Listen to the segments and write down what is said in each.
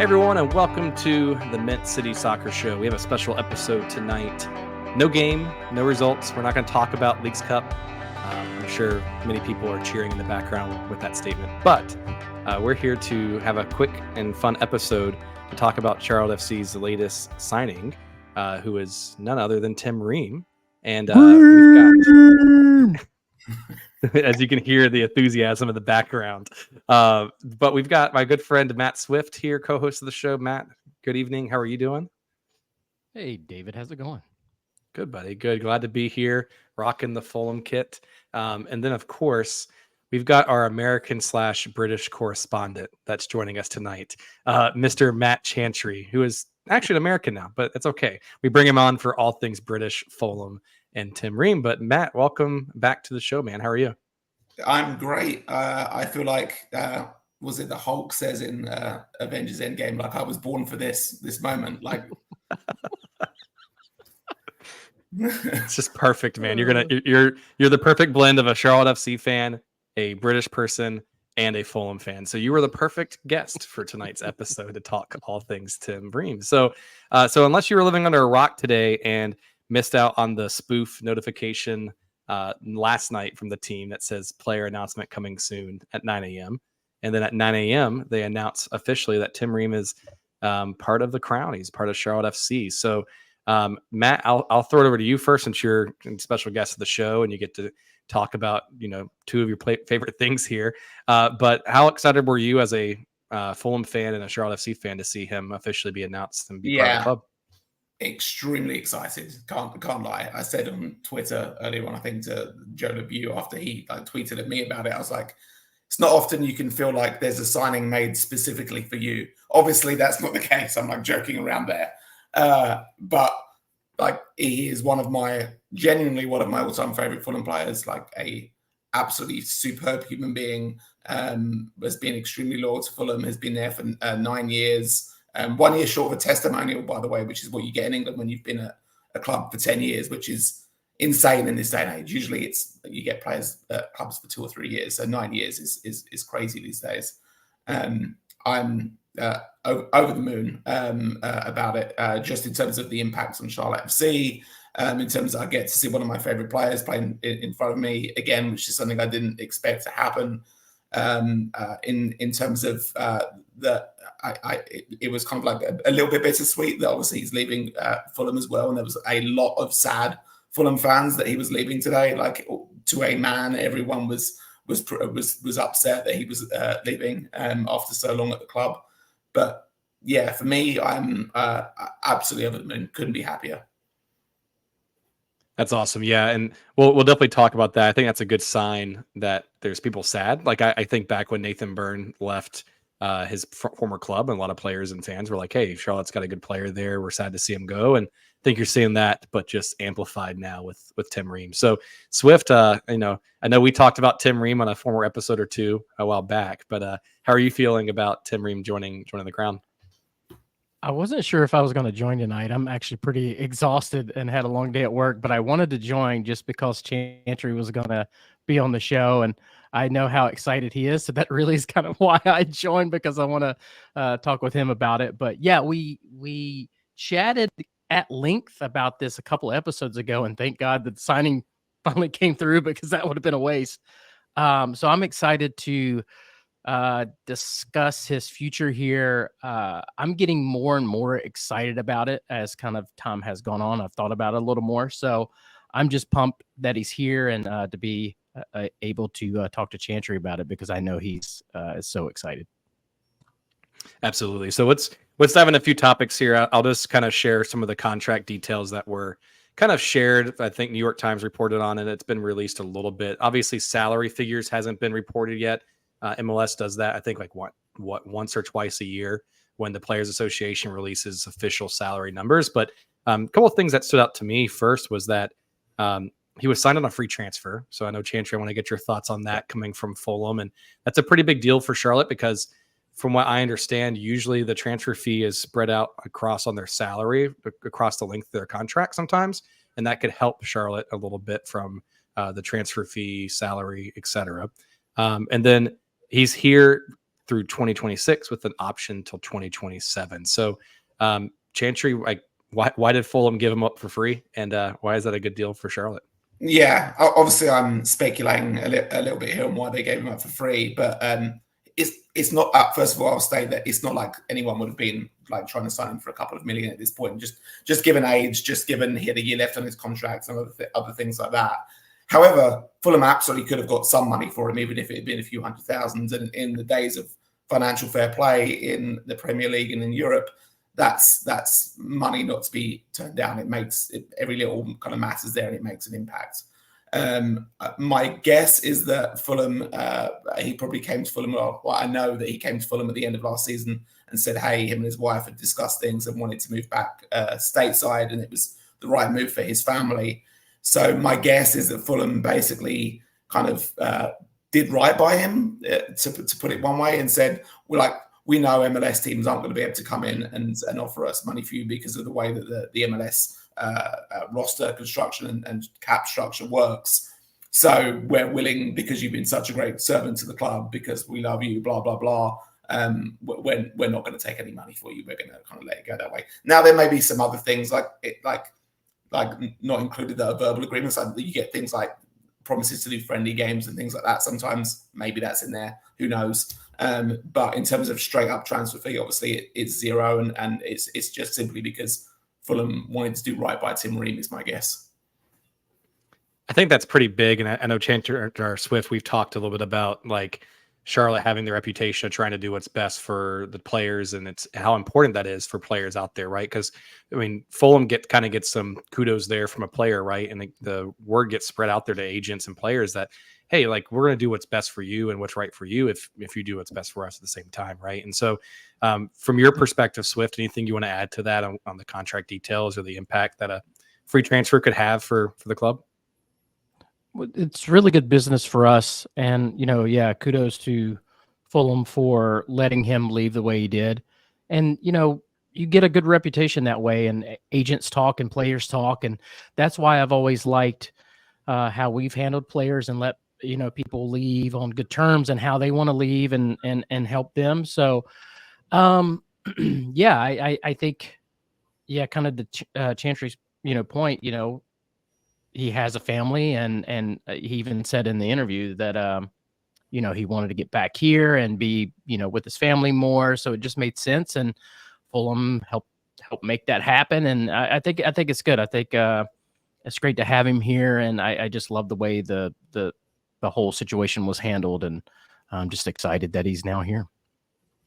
Hey everyone, and welcome to the Mint City Soccer Show. We have a special episode tonight. No game, no results. We're not going to talk about Leagues Cup. I'm sure many people are cheering in the background with that statement. But we're here to have a quick and fun episode to talk about Charlotte FC's latest signing, who is none other than Tim Ream. And we've got... as you can hear the enthusiasm in the background. But we've got my good friend Matt Swift here, co-host of the show. Matt, good evening. How are you doing? Hey, David. How's it going? Good, buddy. Good. Glad to be here, rocking the Fulham kit. And then, of course, we've got our American/British correspondent that's joining us tonight, Mr. Matt Chantry, who is actually an American now, but it's okay. We bring him on for all things British, Fulham, and Tim Ream. But Matt, welcome back to the show, man. How are you? I'm great. I feel like, was it the Hulk says in Avengers Endgame, like I was born for this moment. Like, it's just perfect, man. You're the perfect blend of a Charlotte FC fan, a British person, and a Fulham fan. So you were the perfect guest for tonight's episode to talk all things Tim Ream. So unless you were living under a rock today and missed out on the spoof notification last night from the team that says player announcement coming soon at 9 a.m. And then at 9 a.m., they announce officially that Tim Ream is part of the Crown. He's part of Charlotte FC. So, Matt, I'll throw it over to you first, since you're a special guest of the show and you get to talk about, two of your favorite things here. But how excited were you as a Fulham fan and a Charlotte FC fan to see him officially be announced and be part of the club? Extremely excited. Can't lie. I said on Twitter earlier on, I think to Joe LeBeau after he tweeted at me about it, I was like, it's not often you can feel like there's a signing made specifically for you. Obviously, that's not the case. I'm joking around there. But he is genuinely one of my all-time favorite Fulham players, like a absolutely superb human being, has been extremely loyal to Fulham, has been there for 9 years. 1 year short of a testimonial, by the way, which is what you get in England when you've been at a club for 10 years, which is insane in this day and age. Usually it's you get players at clubs for 2 or 3 years. So 9 years is crazy these days. I'm over the moon about it, just in terms of the impact on Charlotte FC, in terms of I get to see one of my favorite players playing in front of me again, which is something I didn't expect to happen. In terms of it was kind of like a little bit bittersweet that obviously he's leaving Fulham as well, and there was a lot of sad Fulham fans that he was leaving today. Like, to a man, everyone was upset that he was leaving after so long at the club. But yeah, for me, I'm absolutely over the moon. Couldn't be happier. That's awesome. Yeah. And we'll definitely talk about that. I think that's a good sign that there's people sad. Like I think back when Nathan Byrne left his former club, and a lot of players and fans were like, hey, Charlotte's got a good player there. We're sad to see him go. And I think you're seeing that, but just amplified now with Tim Ream. So Swift, I know we talked about Tim Ream on a former episode or two a while back, but how are you feeling about Tim Ream joining the Crown? I wasn't sure if I was going to join tonight. I'm actually pretty exhausted and had a long day at work, but I wanted to join just because Chantry was going to be on the show, and I know how excited he is. So that really is kind of why I joined, because I want to talk with him about it. But yeah, we chatted at length about this a couple episodes ago, and thank God the signing finally came through, because that would have been a waste. So I'm excited to discuss his future here. I'm getting more and more excited about it as kind of time has gone on. I've thought about it a little more, so I'm just pumped that he's here, and to be able to talk to Chantry about it, because I know he's so excited. Absolutely. So let's dive into a few topics here. I'll just kind of share some of the contract details that were kind of shared. I think New York Times reported on it. It's been released a little bit. Obviously, salary figures hasn't been reported yet. MLS does that, I think, like once or twice a year when the Players Association releases official salary numbers. But a couple of things that stood out to me first was that he was signed on a free transfer. So I know, Chantry, I want to get your thoughts on that coming from Fulham. And that's a pretty big deal for Charlotte, because from what I understand, usually the transfer fee is spread out across on their salary, across the length of their contract sometimes. And that could help Charlotte a little bit from the transfer fee, salary, etc. And then he's here through 2026 with an option till 2027. So Chantry, like, why did Fulham give him up for free, and why is that a good deal for Charlotte? Yeah, obviously I'm speculating a little bit here on why they gave him up for free, but it's not. First of all, I'll state that it's not like anyone would have been like trying to sign him for a couple of million at this point. Just given age, just given he had a year left on his contract, and other things like that. However, Fulham absolutely could have got some money for him, even if it had been a few hundred thousands. And in the days of financial fair play in the Premier League and in Europe, that's money not to be turned down. It makes every little kind of matters there, and it makes an impact. My guess is that Fulham, he probably came to Fulham. Well, I know that he came to Fulham at the end of last season and said, hey, him and his wife had discussed things and wanted to move back stateside, and it was the right move for his family. So my guess is that Fulham basically kind of did right by him, to put it one way, and said, we know MLS teams aren't going to be able to come in and offer us money for you because of the way that the MLS roster construction and cap structure works. So we're willing, because you've been such a great servant to the club, because we love you, blah, blah, blah. We're not going to take any money for you. We're going to kind of let it go that way. Now, there may be some other things like not included that are verbal agreements. Like you get things like promises to do friendly games and things like that. Sometimes maybe that's in there. Who knows? But in terms of straight up transfer fee, obviously it's zero, and it's just simply because Fulham wanted to do right by Tim Ream, is my guess. I think that's pretty big, and I know Chantry or Swift, we've talked a little bit about like Charlotte having the reputation of trying to do what's best for the players, and it's how important that is for players out there, right? Because I mean, Fulham kind of gets some kudos there from a player, right? And the word gets spread out there to agents and players that, hey, like, we're going to do what's best for you and what's right for you if you do what's best for us at the same time, right? And so from your perspective, Swift, anything you want to add to that on the contract details or the impact that a free transfer could have for the club? It's really good business for us. And, kudos to Fulham for letting him leave the way he did. And, you get a good reputation that way, and agents talk and players talk. And that's why I've always liked how we've handled players and let, people leave on good terms and how they want to leave and help them. So, I think, kind of the Chantry's, point, he has a family, and he even said in the interview that, he wanted to get back here and be, with his family more. So it just made sense, and Fulham helped make that happen. And I think it's good. I think it's great to have him here, and I just love the way the whole situation was handled, and I'm just excited that he's now here.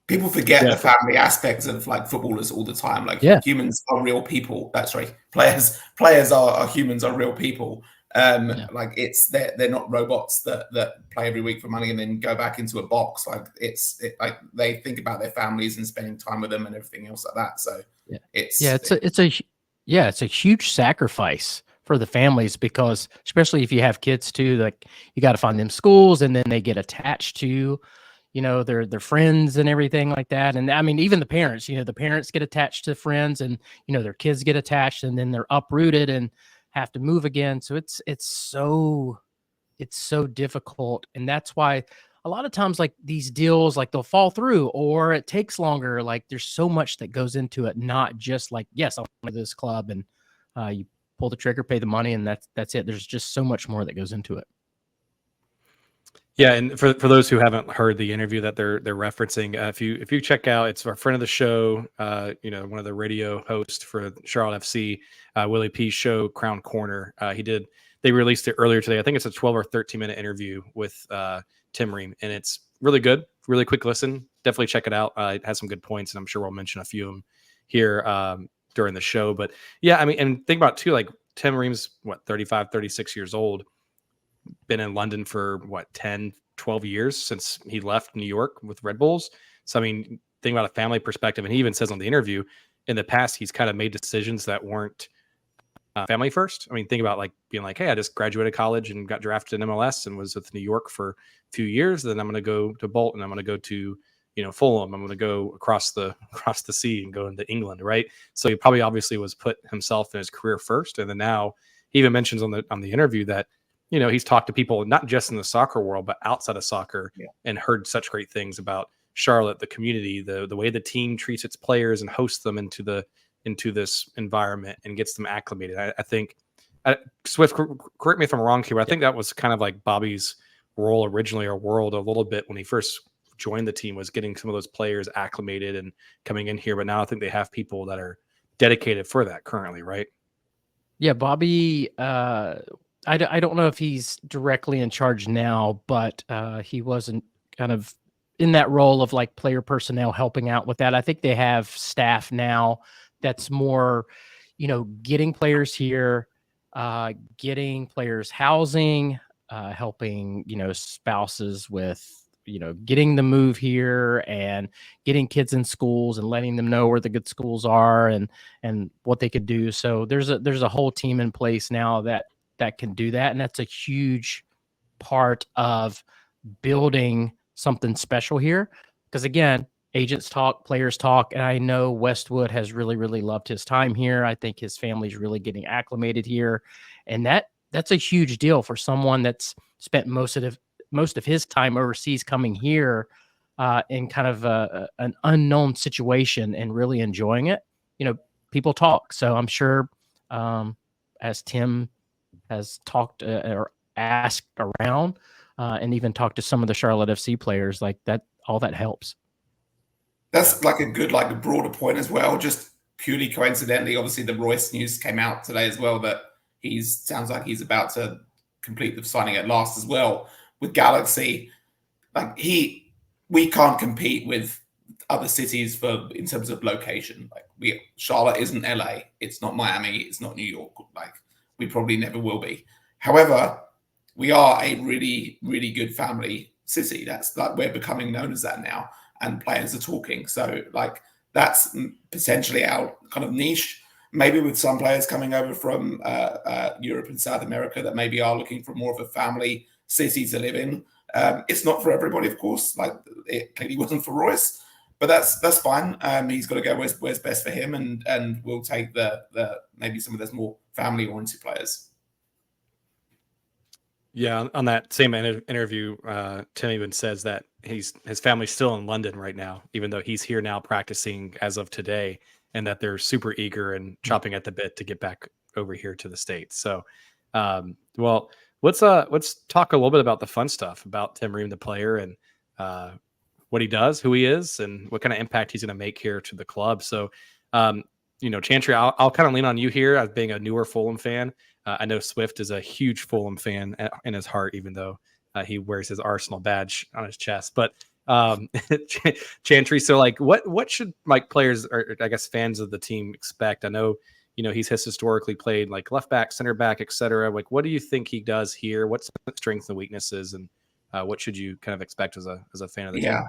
People forget the family aspects of like footballers all the time. Like humans are real people. That's right. Players are humans, are real people. Like they're not robots that play every week for money and then go back into a box. Like like they think about their families and spending time with them and everything else like that. So it's a huge sacrifice for the families, because especially if you have kids too, like you got to find them schools, and then they get attached to their friends and everything like that. And I mean, even the parents, the parents get attached to friends, and, their kids get attached, and then they're uprooted and have to move again. So it's so difficult. And that's why a lot of times, like, these deals, like, they'll fall through, or it takes longer. Like, there's so much that goes into it, not just like, yes, I want this club, and you pull the trigger, pay the money, and that's it. There's just so much more that goes into it. Yeah, and for those who haven't heard the interview that they're referencing, if you check out, it's our friend of the show, one of the radio hosts for Charlotte FC, Willie P's show, Crown Corner. They released it earlier today. I think it's a 12 or 13-minute interview with Tim Ream, and it's really good, really quick listen. Definitely check it out. It has some good points, and I'm sure we'll mention a few of them here during the show. But yeah, I mean, and think about it too, like Tim Ream's 35, 36 years old. Been in London for 10, 12 years since he left New York with Red Bulls. So, I mean, think about a family perspective. And he even says on the interview, in the past, he's kind of made decisions that weren't family first. I mean, think about like being like, hey, I just graduated college and got drafted in MLS and was with New York for a few years. Then I'm going to go to Bolton. I'm going to go to, Fulham. I'm going to go across the sea and go into England. Right. So he probably obviously was put himself in his career first. And then now he even mentions on the interview that, he's talked to people, not just in the soccer world, but outside of soccer, and heard such great things about Charlotte, the community, the way the team treats its players and hosts them into this environment and gets them acclimated. I think Swift, correct me if I'm wrong here, but I think that was kind of like Bobby's role originally, or world a little bit when he first joined the team, was getting some of those players acclimated and coming in here. But now I think they have people that are dedicated for that currently, right? Yeah, Bobby, I don't know if he's directly in charge now, but he wasn't kind of in that role of like player personnel helping out with that. I think they have staff now that's more, getting players here, getting players housing, helping, spouses with, getting the move here and getting kids in schools and letting them know where the good schools are and what they could do. So there's a whole team in place now that can do that. And that's a huge part of building something special here. Because again, agents talk, players talk, and I know Westwood has really, really loved his time here. I think his family's really getting acclimated here. And that's a huge deal for someone that's spent most of his time overseas, coming here in kind of an unknown situation and really enjoying it. People talk. So I'm sure as Tim has talked or asked around and even talked to some of the Charlotte FC players, like that, all that helps. That's like a good, like a broader point as well. Just purely coincidentally, obviously the Royce news came out today as well, that sounds like he's about to complete the signing at last as well with Galaxy. Like we can't compete with other cities in terms of location. Like Charlotte isn't LA, it's not Miami, it's not New York. Like we probably never will be. However, we are a really, really good family city. That's like, we're becoming known as that now, and players are talking. So like that's potentially our kind of niche. Maybe with some players coming over from Europe and South America that maybe are looking for more of a family city to live in. It's not for everybody, of course. Like it clearly wasn't for Royce, but that's fine. He's got to go where's best for him, and we'll take the maybe some of those more family oriented players. Yeah, on that same interview, Tim even says that his family's still in London right now, even though he's here now practicing as of today, and that they're super eager and chomping at the bit to get back over here to the States. So, well, let's talk a little bit about the fun stuff about Tim Ream, the player, and what he does, who he is, and what kind of impact he's going to make here to the club. So, Chantry, I'll kind of lean on you here as being a newer Fulham fan. I know Swift is a huge Fulham fan in his heart, even though he wears his Arsenal badge on his chest. But Chantry, so like, what should like players, or I guess fans of the team, expect? I know he's historically played like left back, center back, etc. Like, what do you think he does here? What's the strengths and weaknesses, and what should you kind of expect as a fan of the team? Yeah,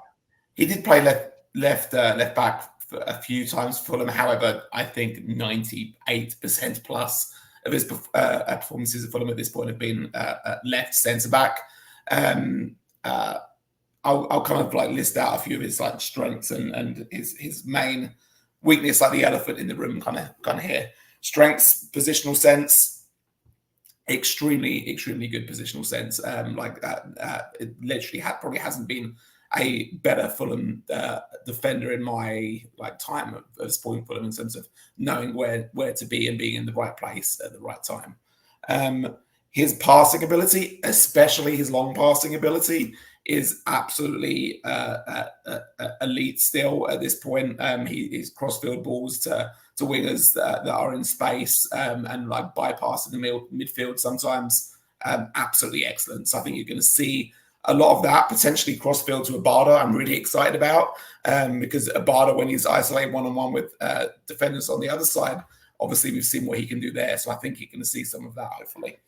he did play left back a few times for Fulham. However, I think 98% plus of his performances at Fulham at this point have been left centre back. I'll kind of like list out a few of his like strengths and his main weakness, like the elephant in the room kind of here. Strengths, positional sense, extremely good positional sense. It literally probably hasn't been a better Fulham defender in my like time of supporting Fulham, in terms of knowing where to be and being in the right place at the right time. His passing ability, especially his long passing ability, is absolutely elite still at this point. He's crossfield balls to wingers that are in space and like bypassing the midfield sometimes. Absolutely excellent. So I think you're going to see a lot of that, potentially crossfield to Abada. I'm really excited about because Abada, when he's isolated one-on-one with defenders on the other side, obviously we've seen what he can do there. So I think you're going to see some of that, hopefully.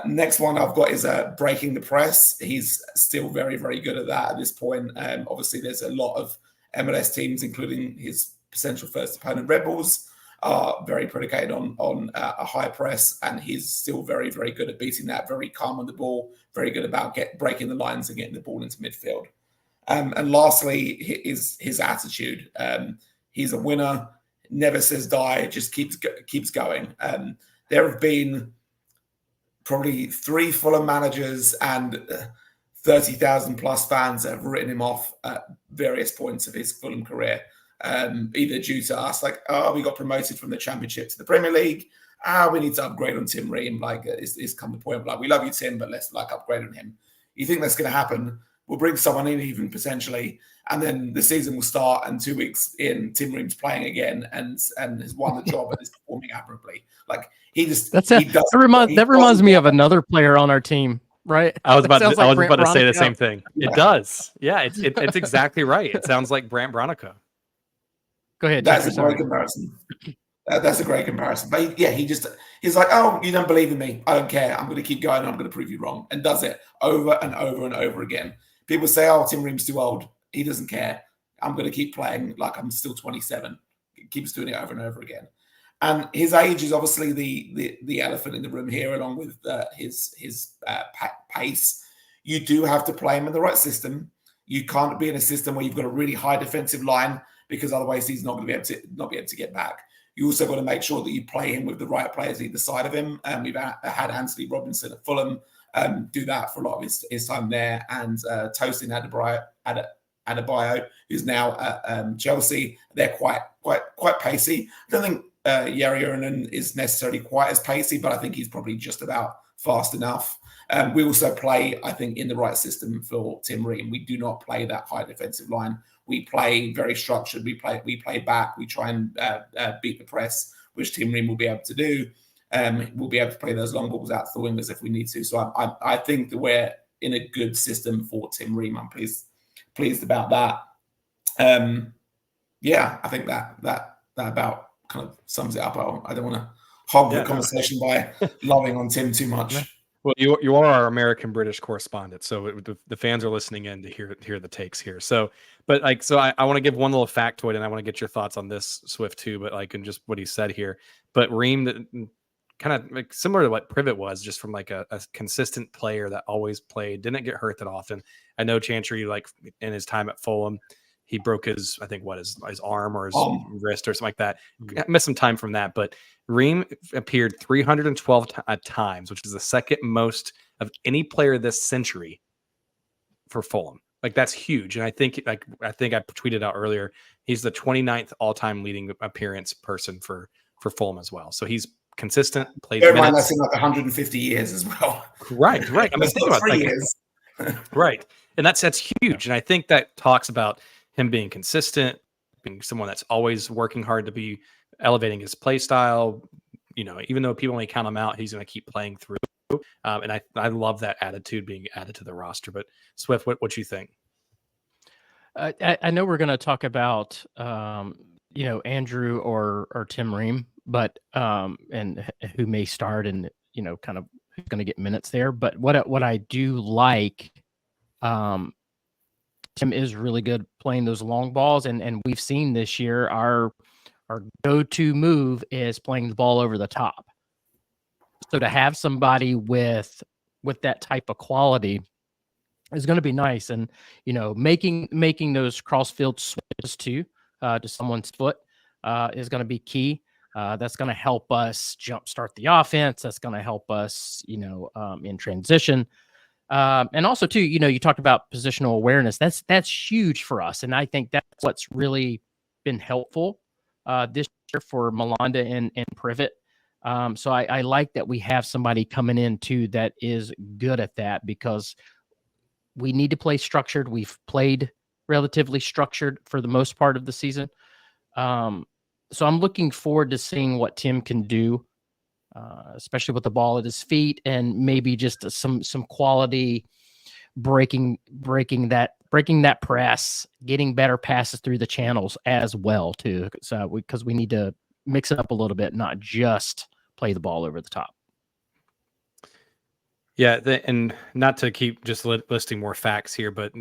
Next one I've got is breaking the press. He's still very, very good at that at this point. Obviously, there's a lot of MLS teams, including his potential first opponent, Red Bulls, are very predicated on a high press, and he's still very, very good at beating that. Very calm on the ball, very good about breaking the lines and getting the ball into midfield. And lastly, his attitude. He's a winner, never says die, just keeps going. There have been probably 3 Fulham managers and 30,000 plus fans that have written him off at various points of his Fulham career, either due to us, like, oh, we got promoted from the Championship to the Premier League. We need to upgrade on Tim Ream. Like, it's come to the point of, like, we love you, Tim, but let's, like, upgrade on him. You think that's going to happen? We'll bring someone in, even potentially, and then the season will start, and 2 weeks in, Tim Ream's playing again and has won the job and is performing admirably. Like, that reminds me of another player on our team, right? I was about to say the Bronico. same thing. It does. Yeah, it's exactly right. It sounds like Brant Bronico. Go ahead. That's a great comparison. That's a great comparison. But yeah, he's like, oh, you don't believe in me. I don't care. I'm going to keep going. I'm going to prove you wrong. And does it over and over and over again. People say, oh, Tim Ream's too old. He doesn't care. I'm going to keep playing like I'm still 27. He keeps doing it over and over again. And his age is obviously the elephant in the room here, along with his pace. You do have to play him in the right system. You can't be in a system where you've got a really high defensive line, because otherwise he's not going to be able to get back. You also got to make sure that you play him with the right players either side of him. We've had Anthony Robinson at Fulham do that for a lot of his time there, and Tosin Adebayo, who's now at Chelsea. They're quite pacey. I don't think Yarionen is necessarily quite as pacey, but I think he's probably just about fast enough. We also play, I think, in the right system for Tim Ream. We do not play that high defensive line. We play very structured. We play back. We try and beat the press, which Tim Ream will be able to do. We'll be able to play those long balls out to the wingers if we need to. So I think that we're in a good system for Tim Ream. I'm pleased about that. Yeah, I think that about kind of sums it up. I don't want to hog the conversation by loving on Tim too much. Well, you are our American British correspondent, so the fans are listening in to hear the takes here. So, but like, so I want to give one little factoid, and I want to get your thoughts on this, Swift, too. But like, and just what he said here. But Ream, kind of like similar to what Privet was, just from like a consistent player that always played, didn't get hurt that often. I know Chantry, like in his time at Fulham, he broke his arm or his wrist or something like that. Missed some time from that, but Ream appeared 312 times, which is the second most of any player this century for Fulham. Like, that's huge. And I think I tweeted out earlier, he's the 29th all-time leading appearance person for Fulham as well. So he's consistent, plays minutes. That's in like 150 years as well. Right. I mean, think about 3 years. Right. And that's huge. And I think that talks about him being consistent, being someone that's always working hard to be elevating his play style. You know, even though people may count him out, he's going to keep playing through. And I love that attitude being added to the roster. But Swift, what you think? I know we're going to talk about, Andrew or Tim Ream, but and who may start and, kind of who's going to get minutes there. But what I do like, Tim is really good playing those long balls, and we've seen this year our go-to move is playing the ball over the top. So to have somebody with that type of quality is going to be nice, and making those cross-field switches too to someone's foot is going to be key. That's going to help us jumpstart the offense. That's going to help us, in transition. And also too, you talked about positional awareness. That's huge for us. And I think that's what's really been helpful this year for Malanda and Privet. So I like that we have somebody coming in too that is good at that, because we need to play structured. We've played relatively structured for the most part of the season. So I'm looking forward to seeing what Tim can do, especially with the ball at his feet, and maybe just some quality breaking that press, getting better passes through the channels as well too. So because we need to mix it up a little bit, not just play the ball over the top. Yeah, and not to keep just listing more facts here, but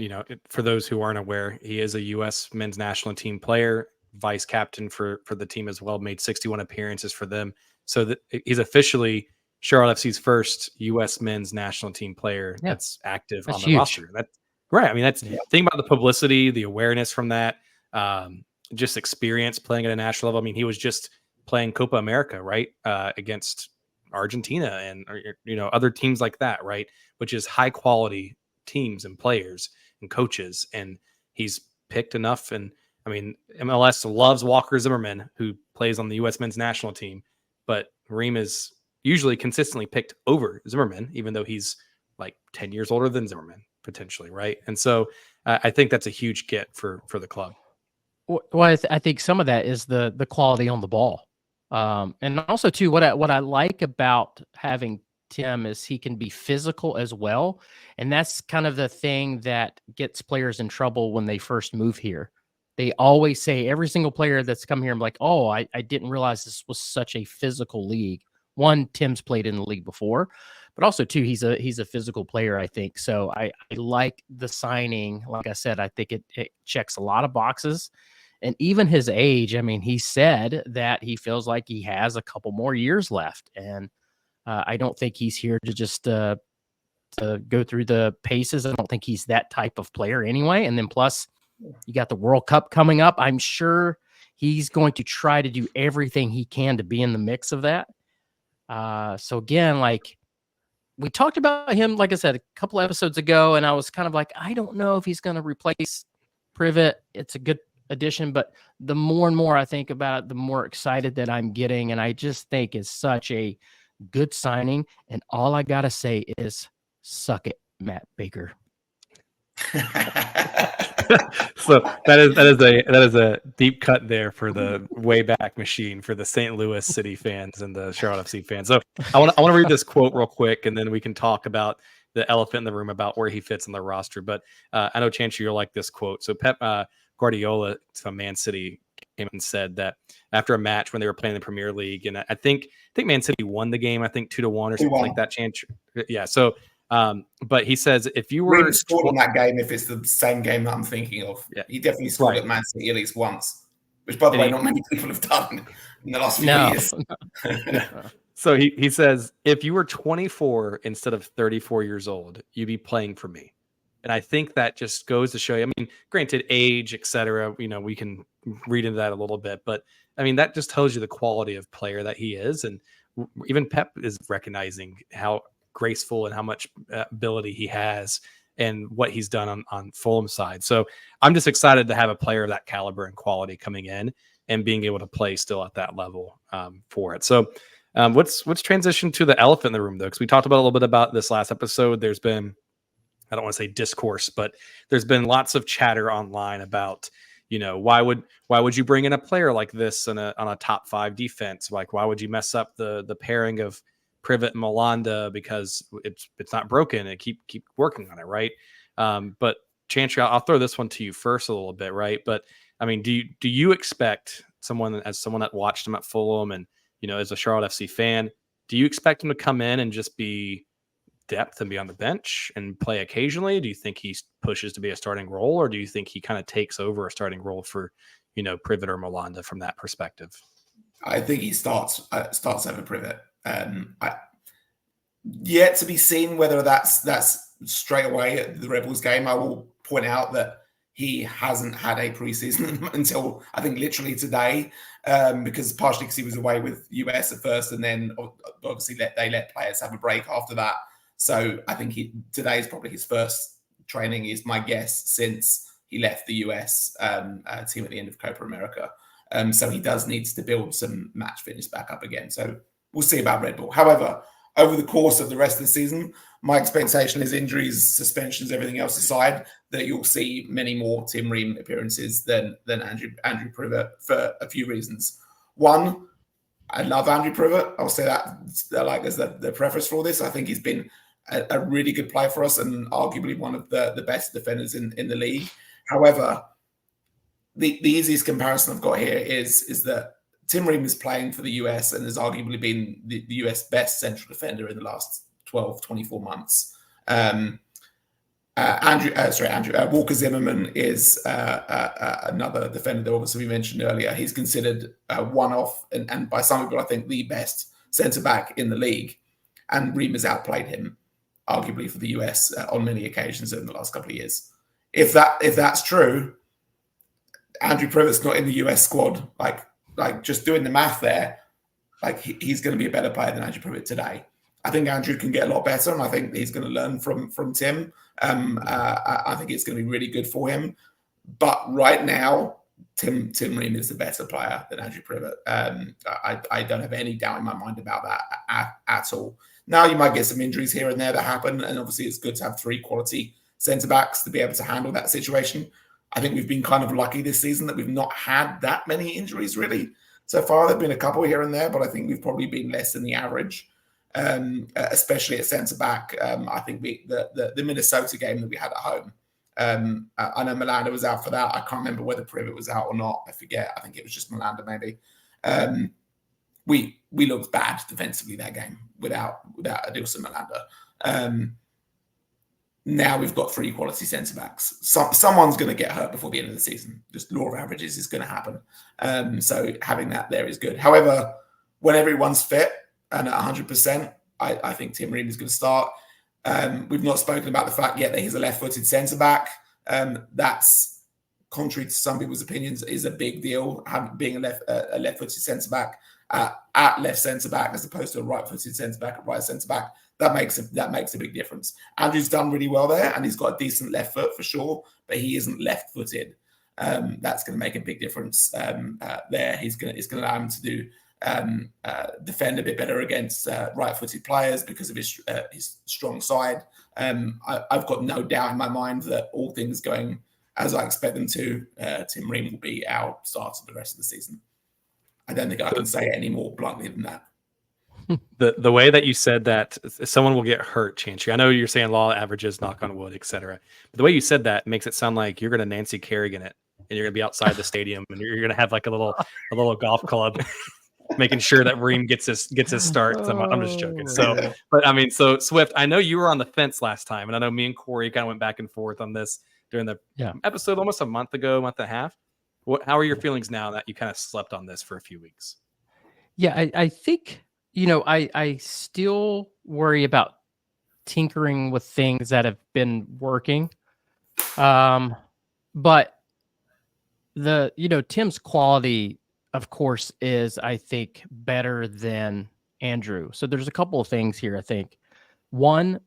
for those who aren't aware, he is a U.S. men's national team player, vice captain for the team as well, made 61 appearances for them. So that he's officially Charlotte FC's first U.S. men's national team player that's active on the huge roster. That's right. I mean, think about the publicity, the awareness from that, just experience playing at a national level. I mean, he was just playing Copa America, right, against Argentina and other teams like that, right, which is high quality teams and players and coaches, and he's picked enough. And I mean, MLS loves Walker Zimmerman, who plays on the U.S. men's national team, but Ream is usually consistently picked over Zimmerman, even though he's like 10 years older than Zimmerman potentially, right? And so I think that's a huge get for the club. Well, I think some of that is the quality on the ball, and also too what I like about having Tim is he can be physical as well, and that's kind of the thing that gets players in trouble when they first move here. They always say, every single player that's come here, I'm like, oh, I didn't realize this was such a physical league. One, Tim's played in the league before, but also two, he's a physical player, I think. So I like the signing. Like I said, I think it checks a lot of boxes. And even his age, I mean, he said that he feels like he has a couple more years left. And I don't think he's here to just to go through the paces. I don't think he's that type of player anyway. And then plus, you got the World Cup coming up. I'm sure he's going to try to do everything he can to be in the mix of that. So again, like we talked about him, like I said, a couple episodes ago, and I was kind of like, I don't know if he's going to replace Privet. It's a good addition, but the more and more I think about it, the more excited that I'm getting. And I just think it's such a good signing. And all I got to say is suck it, Matt Baker. So that is a deep cut there for the way back machine for the St. Louis City fans and the Charlotte FC fans. So I want to read this quote real quick, and then we can talk about the elephant in the room about where he fits on the roster. But I know Chantry, you'll like this quote. So Pep Guardiola from Man City came and said that after a match when they were playing the Premier League, and I think Man City won the game, I think 2-1 or something like that. Chantry, yeah. So. But he says if you were scored in that game, if it's the same game that I'm thinking of, he definitely scored at Man City at least once, which by the way, not many people have done in the last few years. So he says if you were 24 instead of 34 years old, you'd be playing for me. And I think that just goes to show you, I mean, granted age, etc., we can read into that a little bit, but I mean, that just tells you the quality of player that he is. And even Pep is recognizing how graceful and how much ability he has and what he's done on Fulham's side. So I'm just excited to have a player of that caliber and quality coming in and being able to play still at that level for it. So let's transition to the elephant in the room, though, because we talked about a little bit about this last episode. There's been, I don't want to say discourse, but there's been lots of chatter online about, why would you bring in a player like this on a top 5 defense? Like, why would you mess up the pairing of Privet and Malanda because it's not broken and keep working on it, right? But Chantry, I'll throw this one to you first a little bit, right? But I mean, do you expect someone that watched him at Fulham and as a Charlotte FC fan, do you expect him to come in and just be depth and be on the bench and play occasionally? Do you think he pushes to be a starting role, or do you think he kind of takes over a starting role for Privet or Malanda from that perspective? I think he starts over Privet. Yet to be seen whether that's straight away at the Rebels game. I will point out that he hasn't had a preseason until I think literally today, because he was away with US at first, and then obviously they let players have a break after that. So I think today is probably his first training, is my guess, since he left the US team at the end of Copa America. So he does need to build some match fitness back up again. So we'll see about Red Bull. However, over the course of the rest of the season, my expectation is injuries, suspensions, everything else aside, that you'll see many more Tim Ream appearances than Andrew Privet for a few reasons. One, I love Andrew Privet. I'll say that as the preface for all this. I think he's been a really good player for us and arguably one of the best defenders in the league. However, the easiest comparison I've got here is that Tim Ream is playing for the US and has arguably been the US best central defender in the last 12, 24 months. Walker Zimmerman is another defender that obviously we mentioned earlier. He's considered one-off and by some people, I think, the best centre-back in the league. And Ream has outplayed him, arguably, for the US on many occasions in the last couple of years. If that's true, Andrew Privet's not in the US squad. Like just doing the math there, like he's going to be a better player than Andrew Privet today. I think Andrew can get a lot better, and I think he's going to learn from Tim. I think it's going to be really good for him. But right now, Tim Ream is the better player than Andrew Privet. I don't have any doubt in my mind about that at all. Now you might get some injuries here and there that happen, and obviously it's good to have 3 quality centre-backs to be able to handle that situation. I think we've been kind of lucky this season that we've not had that many injuries really. So far, there have been a couple here and there, but I think we've probably been less than the average, especially at centre-back. I think the Minnesota game that we had at home, I know Malanda was out for that. I can't remember whether Privet was out or not. I forget. I think it was just Malanda maybe. We looked bad defensively that game without Adilson Malanda. Now we've got 3 quality centre backs. Someone's going to get hurt before the end of the season. Just law of averages is going to happen. So having that there is good. However, when everyone's fit and at 100%, I think Tim Ream is going to start. We've not spoken about the fact yet that he's a left-footed centre back. That's contrary to some people's opinions, is a big deal. Being a left-footed centre back at left centre back as opposed to a right-footed centre back at right centre back. That makes a big difference. Andrew's done really well there, and he's got a decent left foot for sure, but he isn't left-footed. That's going to make a big difference there. It's going to allow him to do defend a bit better against right-footed players because of his strong side. I've got no doubt in my mind that all things going as I expect them to, Tim Ream will be our starter for the rest of the season. I don't think I can say it any more bluntly than that. The way that you said that someone will get hurt, Chantry. I know you're saying law averages, knock on wood, etc. But the way you said that makes it sound like you're going to Nancy Kerrigan it, and you're going to be outside the stadium, and you're going to have like a little golf club, making sure that Ream gets his start. I'm just joking. So, but I mean, so Swift, I know you were on the fence last time, and I know me and Corey kind of went back and forth on this during the episode almost a month and a half. How are your feelings now that you kind of slept on this for a few weeks? Yeah, I think. I still worry about tinkering with things that have been working. But Tim's quality, of course, is, I think, better than Andrew. So there's a couple of things here, I think. One,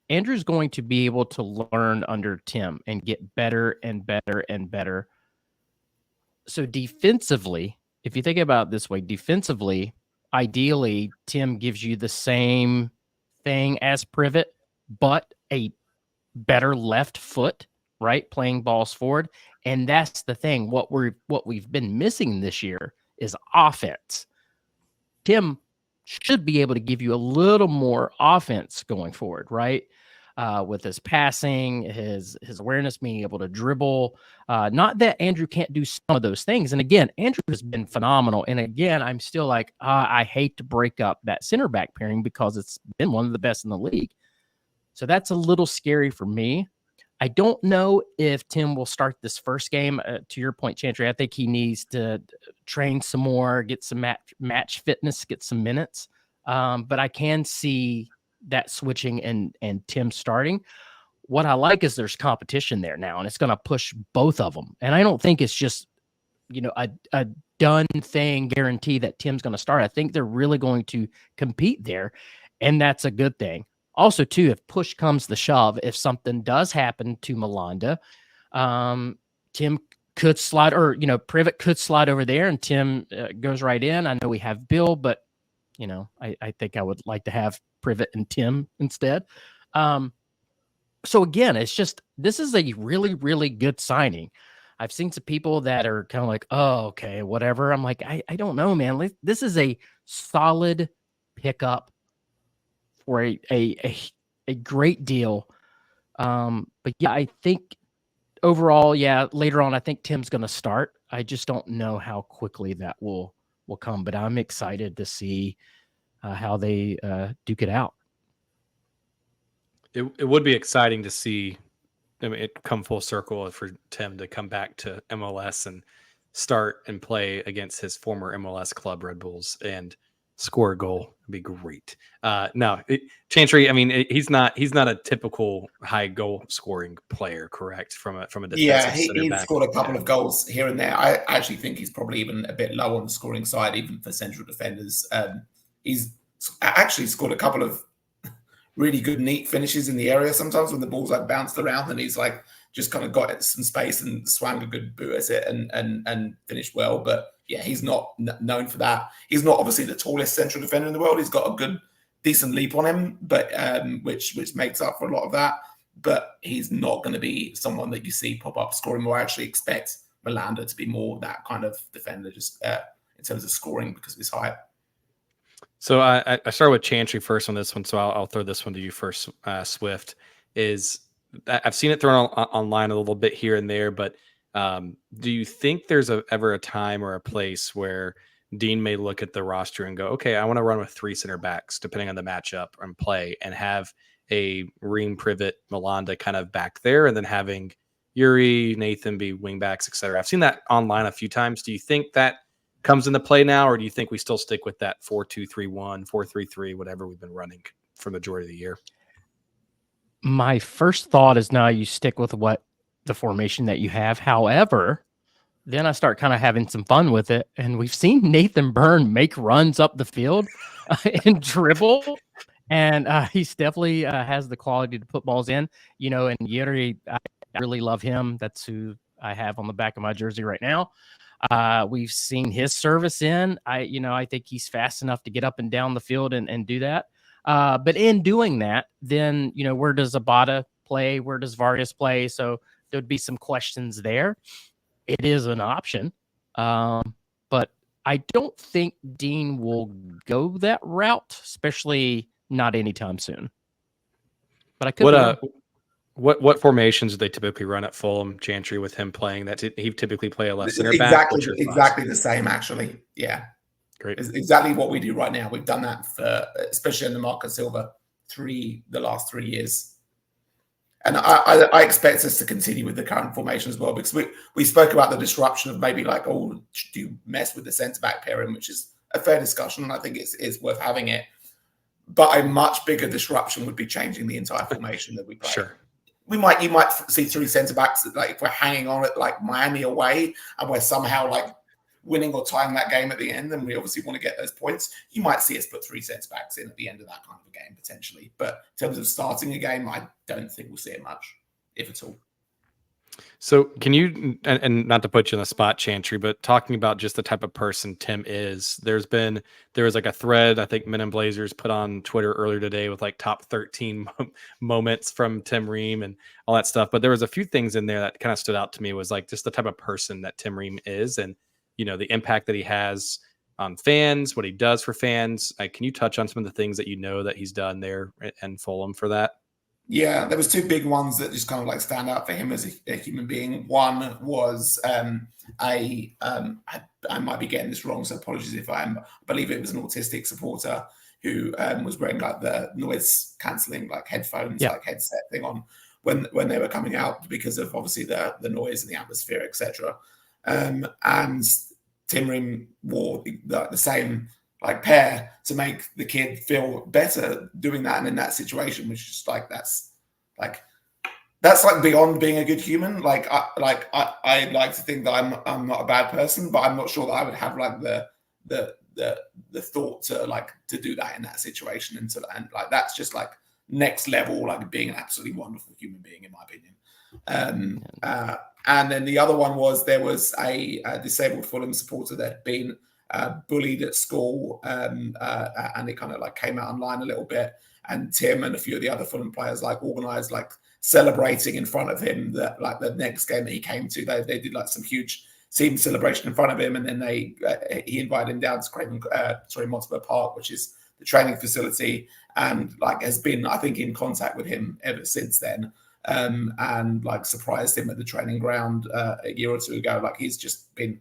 Andrew's going to be able to learn under Tim and get better and better and better. So defensively, if you think about it this way, defensively, ideally, Tim gives you the same thing as Privet, but a better left foot, right? Playing balls forward. And that's the thing. What we've been missing this year is offense. Tim should be able to give you a little more offense going forward, right? With his passing, his awareness, being able to dribble. Not that Andrew can't do some of those things. And again, Andrew has been phenomenal. And again, I'm still like, I hate to break up that center back pairing because it's been one of the best in the league. So that's a little scary for me. I don't know if Tim will start this first game. To your point, Chantry, I think he needs to train some more, get some match fitness, get some minutes. But I can see that switching and Tim starting. What I like is there's competition there now, and it's going to push both of them. And I don't think it's just, a done thing guarantee that Tim's going to start. I think they're really going to compete there, and that's a good thing. Also, too, if push comes to shove, if something does happen to Malanda, Tim could slide, or, Privet could slide over there, and Tim goes right in. I know we have Bill, but, I think I would like to have Privet and Tim instead. So again, this is a really, really good signing. I've seen some people that are kind of like, oh, okay, whatever. I'm like, I don't know, man. This is a solid pickup for a great deal. But yeah, I think overall, later on, I think Tim's going to start. I just don't know how quickly that will come, but I'm excited to see how they duke it out. It would be exciting to see it come full circle for Tim to come back to MLS and start and play against his former MLS club, Red Bulls, and score a goal. It'd be great. Chantry, I mean, he's not a typical high goal scoring player, correct? From a defensive he scored a couple of goals here and there. I actually think he's probably even a bit low on the scoring side, even for central defenders. He's actually scored a couple of really good, neat finishes in the area sometimes when the ball's like bounced around and he's like just kind of got some space and swung a good boot at it and finished well. But yeah, he's not known for that. He's not obviously the tallest central defender in the world. He's got a good, decent leap on him, but which makes up for a lot of that. But he's not going to be someone that you see pop up scoring more. I actually expect Malanda to be more that kind of defender, just in terms of scoring because of his height. So I started with Chantry first on this one, so I'll throw this one to you first. Swift is I've seen it thrown online a little bit here and there, but do you think there's ever a time or a place where Dean may look at the roster and go, okay, I want to run with 3 center backs depending on the matchup and play, and have a Ream, Privet, Malanda kind of back there, and then having Yuri, Nathan be wingbacks, etc. I've seen that online a few times. Do you think that comes into play now, or do you think we still stick with that 4-2-3-1, 4-3-3, whatever we've been running for the majority of the year? My first thought is now you stick with what the formation that you have. However, then I start kind of having some fun with it, and we've seen Nathan Byrne make runs up the field and dribble, and he's definitely has the quality to put balls in. And Yuri, I really love him. That's who I have on the back of my jersey right now. We've seen his service in. I think he's fast enough to get up and down the field and do that. But in doing that, then, where does Abada play? Where does Vargas play? So there'd be some questions there. It is an option. But I don't think Dean will go that route, especially not anytime soon. But I could. What formations do they typically run at Fulham, Chantry, with him playing? That he typically play a left center back? Exactly the same, actually. Yeah. Great. It's exactly what we do right now. We've done that for, especially in the Marco Silva, the last 3 years. And I expect us to continue with the current formation as well, because we spoke about the disruption of maybe like, do you mess with the centre-back pairing, which is a fair discussion, and I think it's worth having it. But a much bigger disruption would be changing the entire formation that we play. Sure. You might see 3 centre backs, like if we're hanging on it like Miami away and we're somehow like winning or tying that game at the end, and we obviously want to get those points, you might see us put 3 centre backs in at the end of that kind of a game potentially. But in terms of starting a game, I don't think we'll see it much, if at all. So can you, and not to put you on the spot, Chantry, but talking about just the type of person Tim is, there was like a thread I think Men in Blazers put on Twitter earlier today with like top 13 moments from Tim Ream and all that stuff. But there was a few things in there that kind of stood out to me, was like just the type of person that Tim Ream is, and the impact that he has on fans, what he does for fans. Can you touch on some of the things that that he's done there and Fulham for that? Yeah, there was 2 big ones that just kind of like stand out for him as a human being. One was I might be getting this wrong, so apologies if I believe it was an autistic supporter who was wearing like the noise cancelling like headphones, like headset thing on when they were coming out, because of obviously the noise and the atmosphere, etc. And Tim Ream wore the same like pair to make the kid feel better doing that, and in that situation, which is like that's like beyond being a good human. I like to think that I'm not a bad person, but I'm not sure that I would have like the thought to do that in that situation, and like that's just like next level, like being an absolutely wonderful human being, in my opinion. And then the other one was there was a disabled Fulham supporter that had been bullied at school, and it kind of like came out online a little bit. And Tim and a few of the other Fulham players like organised like celebrating in front of him. That like the next game that he came to, they did like some huge team celebration in front of him, and then he invited him down to Montevideo Park, which is the training facility, and like has been, I think, in contact with him ever since then. And like surprised him at the training ground a year or 2 ago. Like he's just been,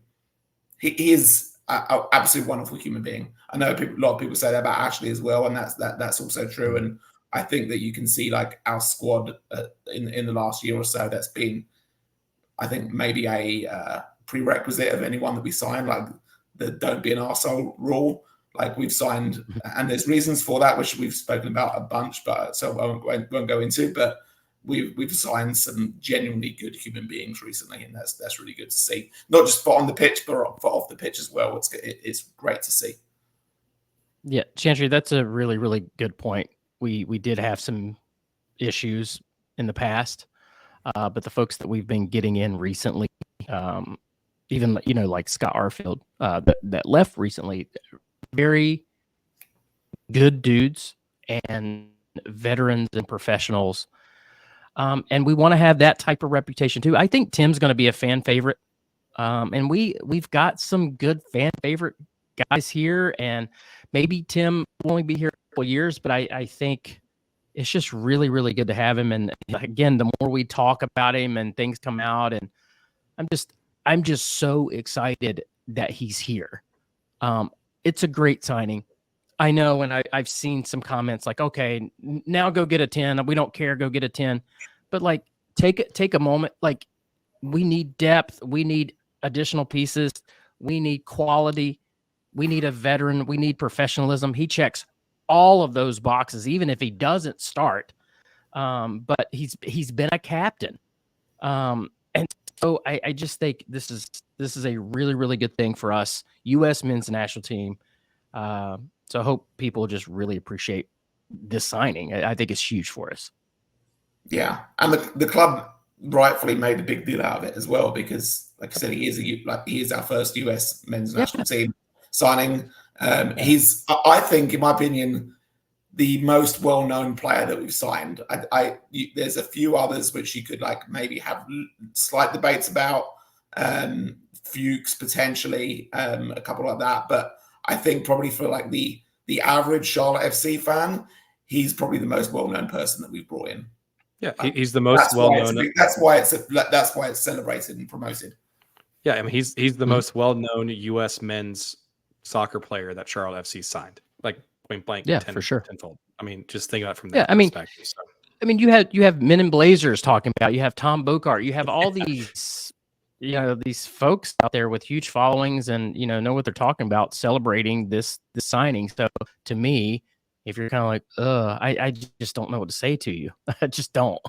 he is an absolutely wonderful human being. I know a lot of people say that about Ashley as well, and that's also true. And I think that you can see like our squad in the last year or so, that's been, I think, maybe a prerequisite of anyone that we sign, like the don't be an arsehole rule. Like we've signed, and there's reasons for that, which we've spoken about a bunch, but so I won't go into. But we've signed some genuinely good human beings recently, and that's really good to see. Not just for on the pitch, but for off the pitch as well. It's great to see. Yeah, Chantry, that's a really, really good point. we did have some issues in the past, but the folks that we've been getting in recently, even like Scott Arfield, that left recently, very good dudes and veterans and professionals. And we want to have that type of reputation too. I think Tim's going to be a fan favorite. And we've got some good fan favorite guys here, and maybe Tim will only be here a couple years, but I think it's just really, really good to have him. And again, the more we talk about him and things come out, and I'm just so excited that he's here. It's a great signing. I know, and I've seen some comments like, okay, now go get a 10. We don't care, go get a 10. But like take a moment. Like, we need depth, we need additional pieces, we need quality, we need a veteran, we need professionalism. He checks all of those boxes, even if he doesn't start. But he's been a captain. And so I just think this is a really, really good thing for us, U.S. men's national team. So I hope people just really appreciate this signing. I think it's huge for us. Yeah, and the club rightfully made a big deal out of it as well, because, like I said, he is our first US men's national team signing. He's, I think, in my opinion, the most well-known player that we've signed. There's a few others which you could like maybe have slight debates about. Fuchs potentially, a couple like that, but I think probably for like the average Charlotte FC fan, he's probably the most well-known person that we've brought in. Yeah, he's the most well-known. That's why it's celebrated and promoted. Yeah, I mean, he's the most well-known U.S. men's soccer player that Charlotte FC signed. Like, point blank. Yeah, for sure. Tenfold. I mean, just think about it from that perspective. I mean, you have Men in Blazers talking about. You have Tom Bokart. You have all these, these folks out there with huge followings and know what they're talking about, celebrating this signing. So to me, if you're kind of like, I just don't know what to say to you. I just don't.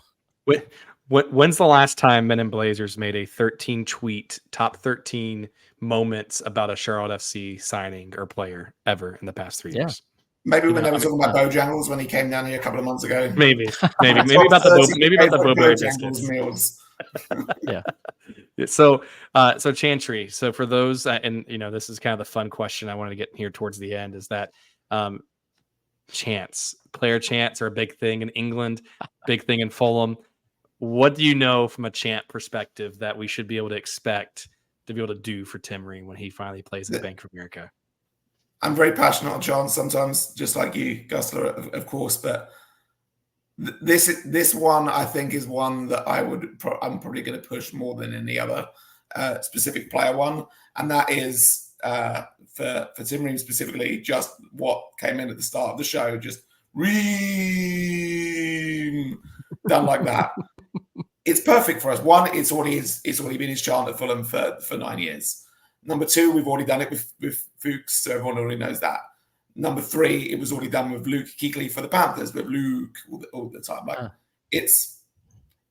When's the last time Men in Blazers made a 13 tweet top 13 moments about a Charlotte FC signing or player ever in the past 3 years? Maybe when they were talking about Bojangles when he came down here a couple of months ago. Maybe about the Bobberry meals. Yeah. So Chantry. So for those, and this is kind of the fun question I wanted to get here towards the end, is that player chants are a big thing in England, big thing in Fulham. What do you know from a chant perspective that we should be able to expect to be able to do for Tim Ream when he finally plays at Bank of America? I'm very passionate on chants sometimes, just like you, Gusler, of course. But this one, I think, is one that I'm probably going to push more than any other specific player one, and that is for Tim Ream specifically, just what came in at the start of the show, just Ream, done like that. It's perfect for us. One, it's already been his chant at Fulham for 9 years. Number two, we've already done it with Fuchs, so everyone already knows that. Number three, it was already done with Luke Kuechly for the Panthers, with Luke all the time. Like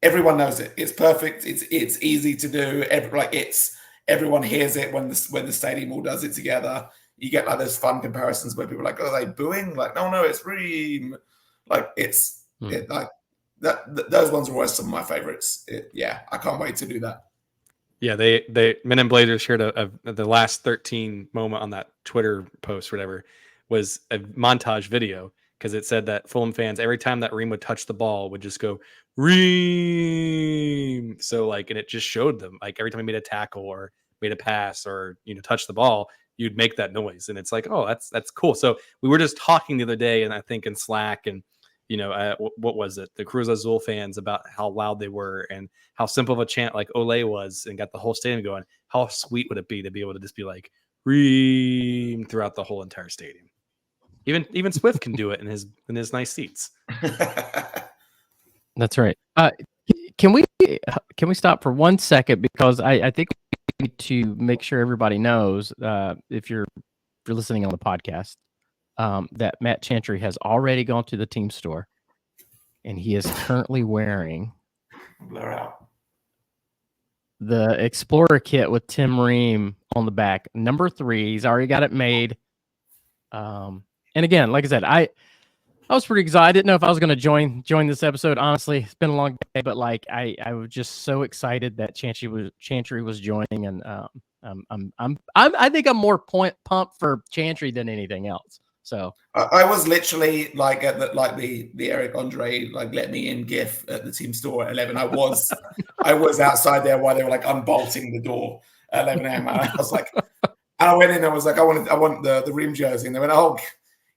everyone knows it. It's perfect. It's easy to do. Everyone hears it when the stadium all does it together. You get like those fun comparisons where people are like, "Oh, are they booing?" Like, no, it's Ream. Like those ones are always some of my favorites. I can't wait to do that. Yeah, they Men in Blazers shared the last 13 moment on that Twitter post, or whatever, was a montage video, because it said that Fulham fans, every time that Ream would touch the ball, would just go Ream. So and it just showed them, like, every time he made a tackle or made a pass or touched the ball, you'd make that noise, and it's like, oh, that's cool. So we were just talking the other day, and I think in Slack, and what was it? The Cruz Azul fans, about how loud they were and how simple of a chant like Ole was, and got the whole stadium going. How sweet would it be to be able to just be like Ream throughout the whole entire stadium? Even Swift can do it in his nice seats. That's right. Can we stop for 1 second, because I think we need to make sure everybody knows, if you're listening on the podcast, that Matt Chantry has already gone to the team store, and he is currently wearing the Explorer kit with Tim Ream on the back, number 3. He's already got it made. And again, like I said, I was pretty excited. I didn't know if I was going to join this episode. Honestly, it's been a long day, but like I was just so excited that Chantry was joining, and I think I'm more pumped for Chantry than anything else. So I was literally like at the Eric Andre like let me in gif at the team store at 11. I was outside there while they were like unbolting the door at 11 a.m. And I was like, and I went in and I was like, I want the Ream jersey, and they went, oh,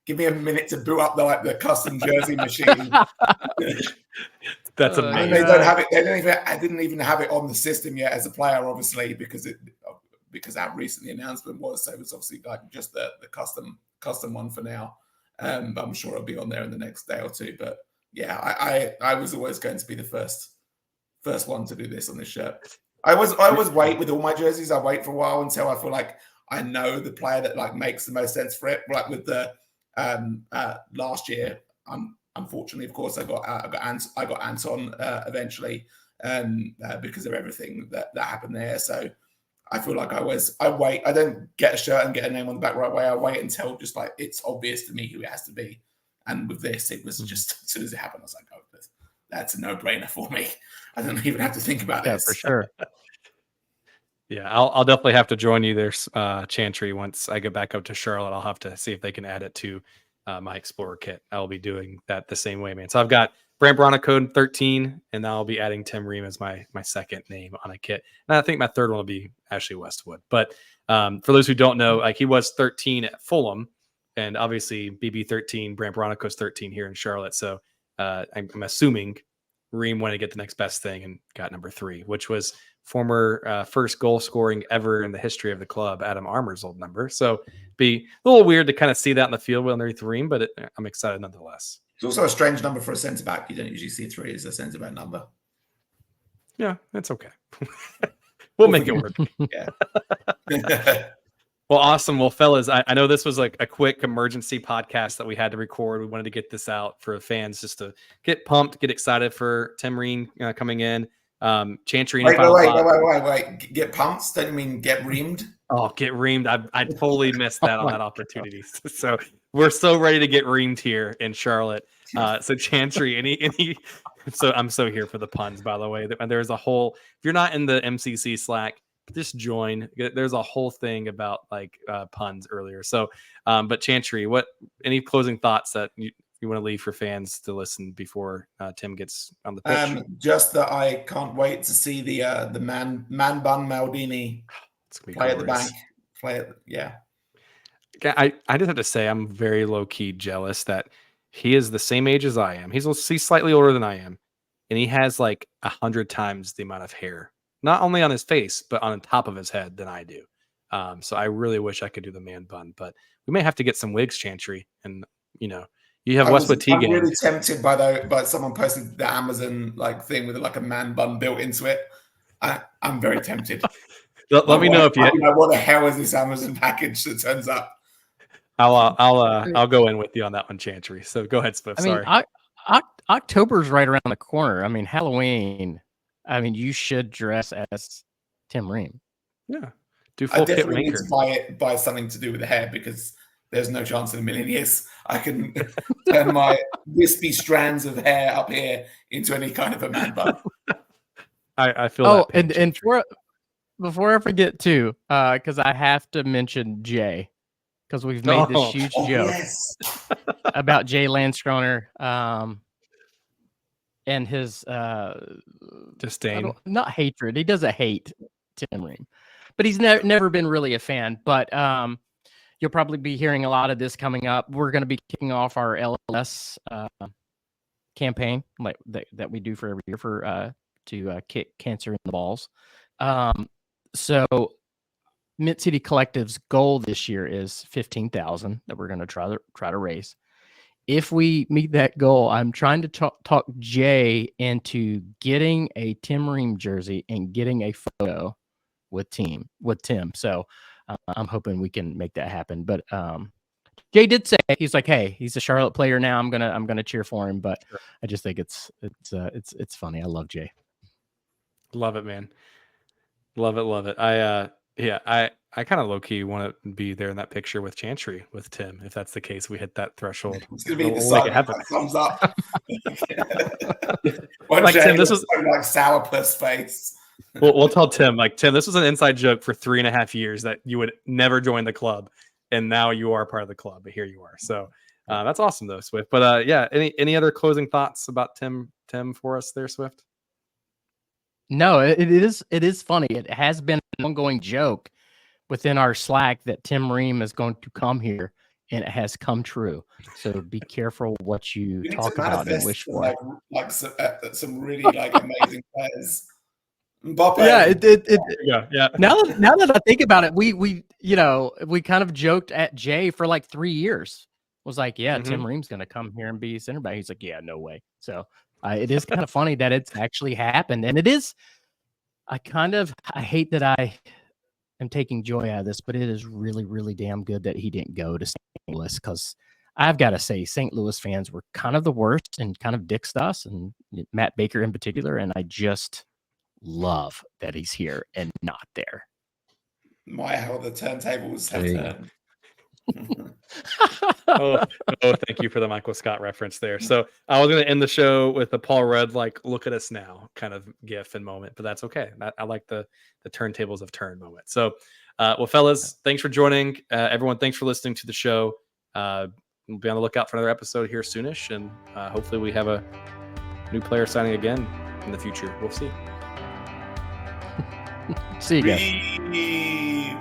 give me a minute to boot up the custom jersey machine. That's amazing. They don't have it. I didn't even have it on the system yet as a player, obviously, because how recent the announcement was. So it was obviously like just the custom one for now. I'm sure it'll be on there in the next day or two. But yeah, I was always going to be the first one to do this on this shirt. I always wait with all my jerseys. I wait for a while until I feel like I know the player that like makes the most sense for it. Like with the last year, unfortunately, of course, I got Anton eventually because of everything that happened there. So I feel like I wait. I don't get a shirt and get a name on the back right away. I wait until just like it's obvious to me who it has to be. And with this, it was just as soon as it happened, I was like, oh, that's a no-brainer for me. I don't even have to think about this. For sure. Yeah, I'll definitely have to join you there, Chantry. Once I get back up to Charlotte, I'll have to see if they can add it to my Explorer kit. I'll be doing that the same way, man. So I've got Brand Bronico 13, and I'll be adding Tim Ream as my second name on a kit. And I think my third one will be Ashley Westwood. But for those who don't know, like he was 13 at Fulham, and obviously BB 13, Brand Bronico's 13 here in Charlotte. So I'm assuming Ream wanted to get the next best thing and got number 3, which was former first goal scoring ever in the history of the club, Adam Armour's old number. So be a little weird to kind of see that in the field underneath Ream, but I'm excited nonetheless. It's also a strange number for a centre back. You don't usually see 3 as a centre back number. Yeah, that's okay. We'll make it work. Yeah. Well, awesome. Well, fellas, I know this was like a quick emergency podcast that we had to record. We wanted to get this out for fans just to get pumped, get excited for Tim Ream coming in. Chantry. Wait. Get pumped? Don't you mean get reamed? Oh, get reamed. I totally missed that on that opportunity. So we're so ready to get reamed here in Charlotte. So Chantry, any so I'm so here for the puns, by the way. There's a whole, if you're not in the MCC Slack, just join. There's a whole thing about like puns earlier. So but Chantry, any closing thoughts that you want to leave for fans to listen before Tim gets on the pitch? Just that I can't wait to see the man bun Maldini play at the bank. Yeah. I just have to say I'm very low key jealous that he is the same age as I am. He's slightly older than I am, and he has like 100 times the amount of hair, not only on his face but on top of his head than I do. So I really wish I could do the man bun, but we may have to get some wigs, Chantry, and you have Westwood Teagan. I'm really tempted by someone posted the Amazon like thing with like a man bun built into it. I'm very tempted. Let me know if you. What the hell is this Amazon package that turns up? I'll go in with you on that one, Chantry. So go ahead, Swift. Sorry. October's right around the corner. I mean, Halloween. I mean, you should dress as Tim Ream. Yeah, do full kit definitely wanker. Need to buy something to do with the hair because there's no chance in a million years I can turn my wispy strands of hair up here into any kind of a man bun. I feel. Oh, and before I forget too, because I have to mention Jay, because we've made this huge joke about Jay Landskroner and his disdain, not hatred. He doesn't hate Tim Ream, but he's never been really a fan. But you'll probably be hearing a lot of this coming up. We're going to be kicking off our LLS campaign that we do for every year to kick cancer in the balls. So Mint City Collective's goal this year is 15,000 that we're going to try to raise. If we meet that goal, I'm trying to talk Jay into getting a Tim Ream jersey and getting a photo with Tim. So I'm hoping we can make that happen. But Jay did say, he's like, hey, he's a Charlotte player now. I'm gonna cheer for him. But sure. I just think it's funny. I love Jay. Love it, man. Love it. I I kind of low key want to be there in that picture with Chantry with Tim. If that's the case, we hit that threshold. It's gonna be the We'll make sun. it happen. Thumbs up. Like Tim, this was like sourpuss face. we'll tell Tim, like, Tim, this was an inside joke for 3.5 years that you would never join the club, and now you are part of the club. But here you are. So that's awesome, though, Swift. But yeah, any other closing thoughts about Tim for us there, Swift? No, it is funny. It has been an ongoing joke within our Slack that Tim Ream is going to come here, and it has come true. So be careful what you talk about and wish for. Like some really like amazing players. Mbappe. Yeah, Now that I think about it, we kind of joked at Jay for like 3 years. Was like, yeah, Tim Ream's going to come here and be center back. He's like, yeah, no way. So it is kind of funny that it's actually happened, and it is. I hate that I am taking joy out of this, but it is really, really damn good that he didn't go to St. Louis, because I've got to say, St. Louis fans were kind of the worst and kind of dicks us, and Matt Baker in particular, and I just love that he's here and not there. My, how the turntables have turned. oh, thank you for the Michael Scott reference there. So I was going to end the show with a Paul Rudd, like, look at us now kind of gif and moment, but that's okay. I like the turntables have turned moment. So, well, fellas, thanks for joining. Everyone, thanks for listening to the show. We'll be on the lookout for another episode here soonish, and hopefully we have a new player signing again in the future. We'll see. See you guys. Ream.